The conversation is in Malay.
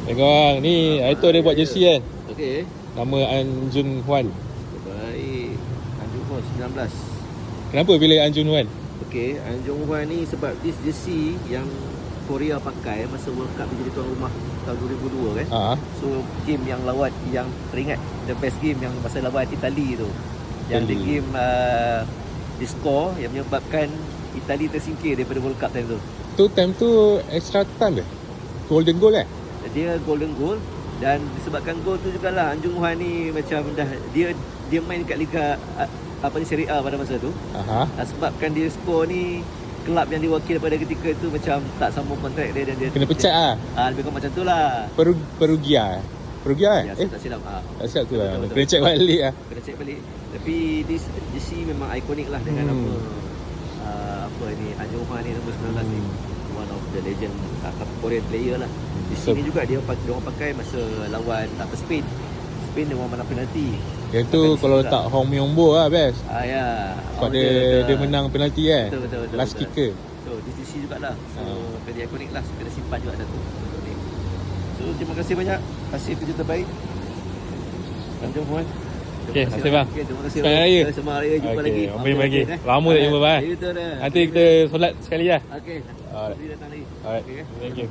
Korang ni itu dia buat jersey kan. Okey. Nama An Jun Hwan. Baik. Anjung Hwan 19. Kenapa pilih An Jun Hwan? Okey, Anjung Hwan ni sebab this jersey yang Korea pakai masa World Cup dia jadi tuan rumah tahun 2002 kan. So game yang lawan yang teringat the best game yang masa lawan Itali tu. Yang the game di score yang menyebabkan Itali tersingkir daripada World Cup time tu. Time tu extra time ke? Golden goal kan? Dia golden goal dan disebabkan gol tu jugalah Anjung Hwan ni macam dah dia main kat liga Serie A pada masa tu. Sebabkan dia skor ni kelab yang diwakil pada ketika itu macam tak sambung kontrak dia dan dia kena pecat lah. Lebih kurang macam tu lah. Perugia kan? Ya, tak silap. Tak silap tu lah. Kena check balik lah. Kena check balik. Tapi this jersey memang ikonik lah dengan apa ni Anjung Hwan ni nombor 19 ni. One of the legend Korean player lah. Di sini juga dia orang pakai masa lawan Spain. Spain dia orang menang penalti. Yang tu kalau letak Hong Myong-bo lah best. Ya. Sebab dia menang penalti kan. Betul. Last kicker. So di sisi jugalah. So very ikonik lah. Kena simpan juga satu. So terima kasih banyak. Hasil kerja terbaik Anjung Hwan. Okey, terima kasih bang. Terima kasih. Selamat Raya. Selamat Raya, jumpa lagi. Jumpa lagi. Lama tak jumpa bang. Betul dah. Nanti kita solat sekali lah. Okey. Alright. Datang lagi. Alright. Okay. Thank you.